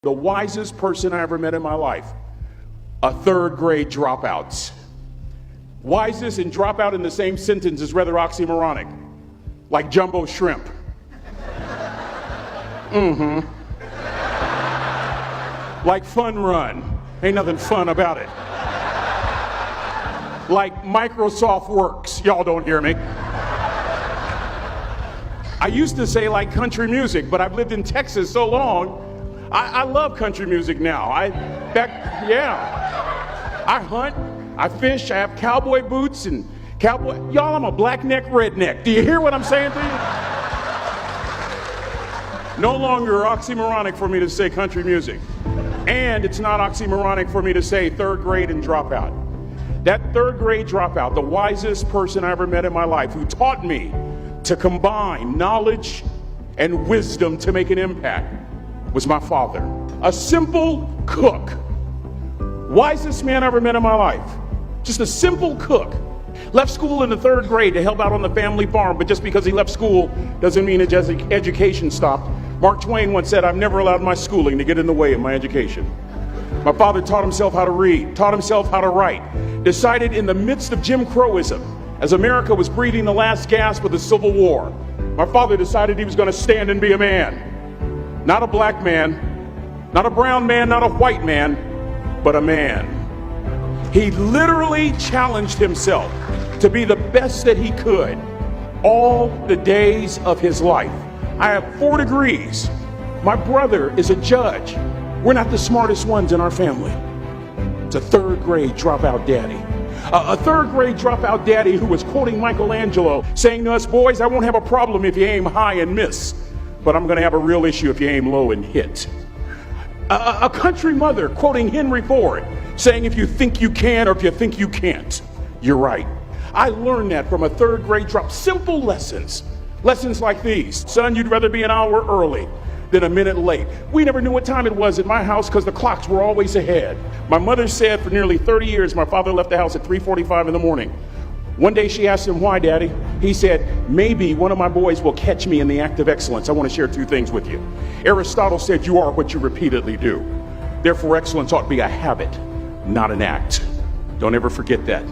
the wisest person I ever met in my life, a third grade dropout. Wisest and dropout in the same sentence is rather oxymoronic, like jumbo shrimp. Like fun run, ain't nothing fun about it. Like Microsoft Works, y'all don't hear me. I used to say like country music, but I've lived in Texas so long, I love country music now. I hunt, I fish, I have cowboy boots and cowboy, y'all, I'm a black neck redneck. Do you hear what I'm saying to you? No longer oxymoronic for me to say country music. And it's not oxymoronic for me to say third grade and dropout. That third grade dropout, the wisest person I ever met in my life, who taught me to combine knowledge and wisdom to make an impact, was my father. A simple cook. Wisest man I ever met in my life. Just a simple cook. Left school in the third grade to help out on the family farm, but just because he left school doesn't mean his education stopped. Mark Twain once said, "I've never allowed my schooling to get in the way of my education." My father taught himself how to read, taught himself how to write, decided in the midst of Jim Crowism, as America was breathing the last gasp of the Civil War, my father decided he was going to stand and be a man. Not a black man, not a brown man, not a white man, but a man. He literally challenged himself to be the best that he could all the days of his life. I have 4 degrees. My brother is a judge. We're not the smartest ones in our family. It's a third grade dropout daddy. A third grade dropout daddy who was quoting Michelangelo, saying to us, "Boys, I won't have a problem if you aim high and miss, but I'm going to have a real issue if you aim low and hit." A country mother quoting Henry Ford, saying, "If you think you can or if you think you can't, you're right." I learned that from a third grade drop. Simple lessons. Lessons like these. Son, you'd rather be an hour early than a minute late. We never knew what time it was at my house because the clocks were always ahead. My mother said for nearly 30 years my father left the house at 3:45 in the morning. One day she asked him, "Why, Daddy?" He said, "Maybe one of my boys will catch me in the act of excellence. I want to share 2 things with you. Aristotle said you are what you repeatedly do. Therefore, excellence ought to be a habit, not an act. Don't ever forget that.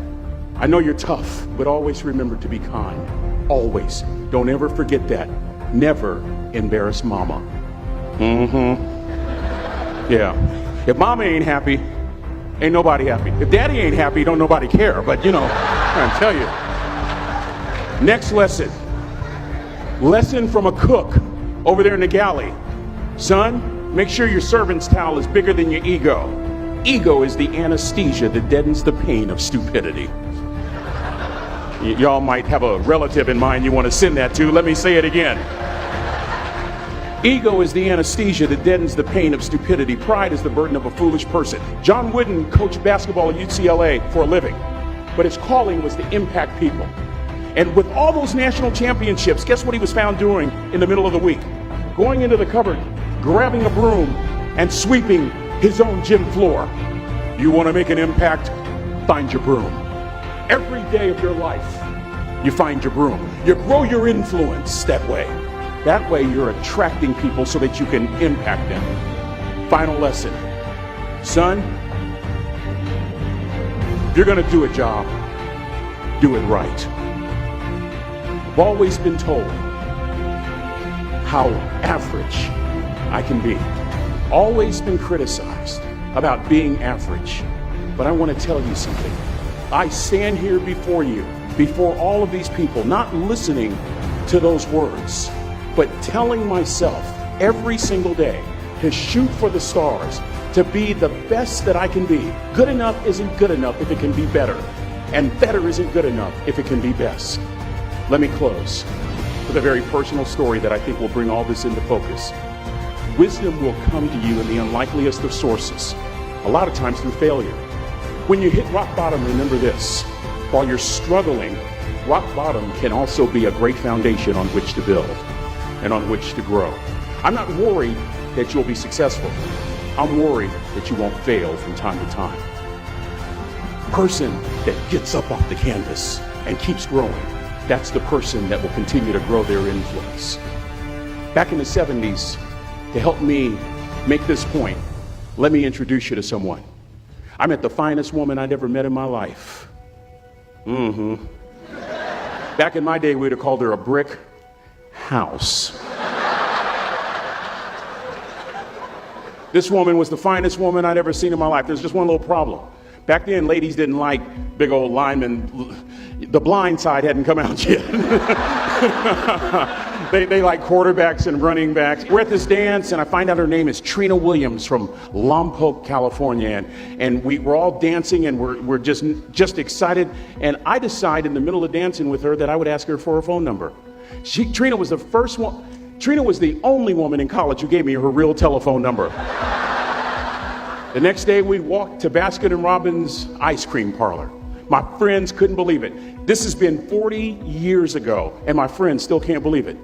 I know you're tough, but always remember to be kind. Always. Don't ever forget that. Never embarrass mama." Yeah. If mama ain't happy, ain't nobody happy. If daddy ain't happy, don't nobody care. But I'm trying to tell you. Next lesson. Lesson from a cook over there in the galley. Son, make sure your servant's towel is bigger than your ego. Ego is the anesthesia that deadens the pain of stupidity. Y'all might have a relative in mind you want to send that to. Let me say it again. Ego is the anesthesia that deadens the pain of stupidity. Pride is the burden of a foolish person. John Wooden coached basketball at UCLA for a living, but his calling was to impact people. And with all those national championships, guess what he was found doing in the middle of the week? Going into the cupboard, grabbing a broom, and sweeping his own gym floor. You want to make an impact? Find your broom. Every day of your life, you find your broom. You grow your influence that way. That way you're attracting people so that you can impact them. Final lesson. Son, if you're going to do a job, do it right. I've always been told how average I can be. Always been criticized about being average. But I want to tell you something. I stand here before you, before all of these people, not listening to those words, but telling myself every single day to shoot for the stars, to be the best that I can be. Good enough isn't good enough if it can be better, and better isn't good enough if it can be best. Let me close with a very personal story that I think will bring all this into focus. Wisdom will come to you in the unlikeliest of sources, a lot of times through failure. When you hit rock bottom, remember this. While you're struggling, rock bottom can also be a great foundation on which to build and on which to grow. I'm not worried that you'll be successful. I'm worried that you won't fail from time to time. Person that gets up off the canvas and keeps growing, that's the person that will continue to grow their influence. Back in the 70s, to help me make this point, let me introduce you to someone. I met the finest woman I'd ever met in my life. Back in my day, we'd have called her a brick house. This woman was the finest woman I'd ever seen in my life. There's just one little problem. Back then, ladies didn't like big old linemen. The Blind Side hadn't come out yet. They like quarterbacks and running backs. We're at this dance, and I find out her name is Trina Williams from Lompoc, California. And we're all dancing, and we're just excited. And I decide in the middle of dancing with her that I would ask her for her phone number. Trina was the first one. Trina was the only woman in college who gave me her real telephone number. The next day, we walked to Baskin & Robbins ice cream parlor. My friends couldn't believe it. This has been 40 years ago, and my friends still can't believe it.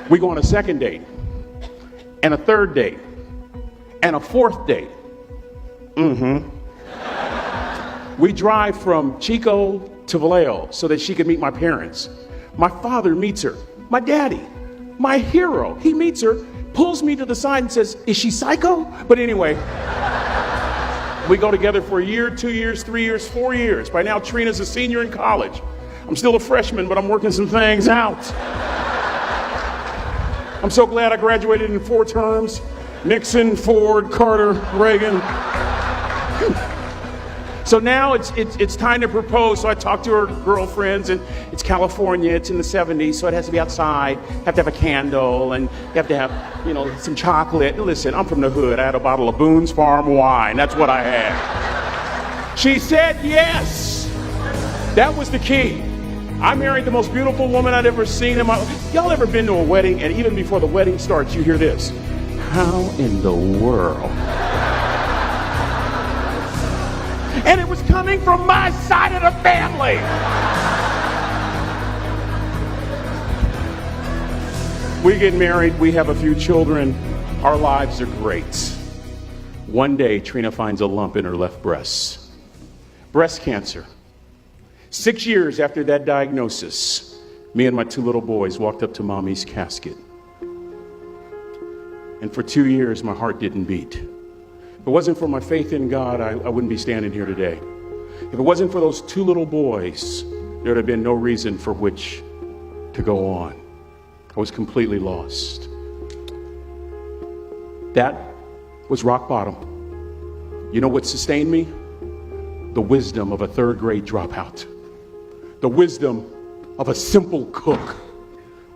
We go on a second date, and a third date, and a fourth date. We drive from Chico to Vallejo so that she could meet my parents. My father meets her. My daddy, my hero, he meets her, pulls me to the side and says, "Is she psycho?" But anyway, we go together for a year, 2 years, 3 years, 4 years. By now, Trina's a senior in college. I'm still a freshman, but I'm working some things out. I'm so glad I graduated in 4 terms. Nixon, Ford, Carter, Reagan. So now it's time to propose. So I talk to her girlfriends, and it's California, it's in the 70s, so it has to be outside. You have to have a candle, and you have to have, some chocolate. Listen, I'm from the hood. I had a bottle of Boone's Farm wine. That's what I had. She said yes. That was the key. I married the most beautiful woman I'd ever seen in my life. Y'all ever been to a wedding, and even before the wedding starts, you hear this? How in the world? And it was coming from my side of the family. We get married, we have a few children, our lives are great. One day, Trina finds a lump in her left breast. Breast cancer. 6 years after that diagnosis, me and my 2 little boys walked up to Mommy's casket. And for 2 years, my heart didn't beat. If it wasn't for my faith in God, I wouldn't be standing here today. If it wasn't for those 2 little boys, there would have been no reason for which to go on. I was completely lost. That was rock bottom. You know what sustained me? The wisdom of a 3rd grade dropout. The wisdom of a simple cook.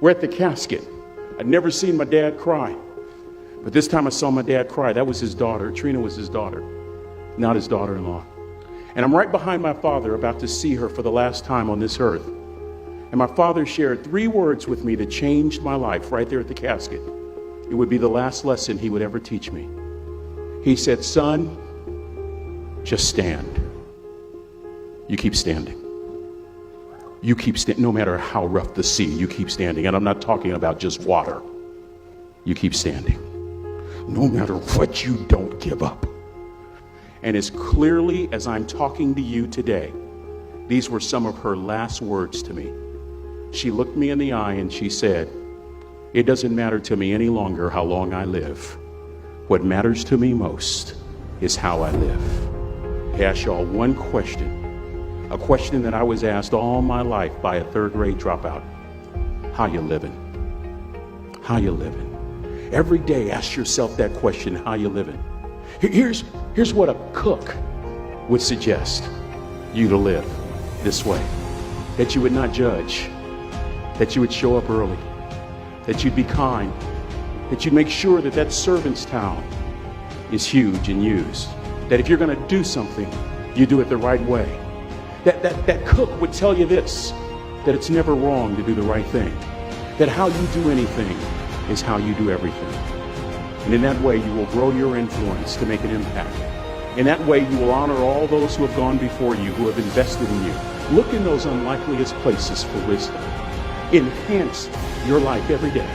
We're at the casket. I'd never seen my dad cry. But this time I saw my dad cry. That was his daughter. Trina was his daughter, not his daughter-in-law. And I'm right behind my father, about to see her for the last time on this earth. And my father shared 3 words with me that changed my life right there at the casket. It would be the last lesson he would ever teach me. He said, "Son, just stand. You keep standing. You keep standing, no matter how rough the sea, you keep standing." And I'm not talking about just water. You keep standing. No matter what, you don't give up. And as clearly as I'm talking to you today, these were some of her last words to me. She looked me in the eye and she said, "It doesn't matter to me any longer how long I live. What matters to me most is how I live." I ask y'all one question, a question that I was asked all my life by a 3rd grade dropout. How you living? How you living? Every day ask yourself that question, how you living? Here's what a cook would suggest you to live this way. That you would not judge, that you would show up early, that you'd be kind, that you'd make sure that that servant's towel is huge and used, that if you're going to do something, you do it the right way. That cook would tell you this, that it's never wrong to do the right thing, that how you do anything is how you do everything. And in that way, you will grow your influence to make an impact. In that way, you will honor all those who have gone before you, who have invested in you. Look in those unlikeliest places for wisdom. Enhance your life every day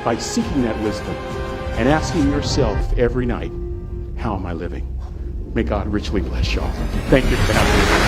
by seeking that wisdom and asking yourself every night, how am I living? May God richly bless y'all. Thank you for having me.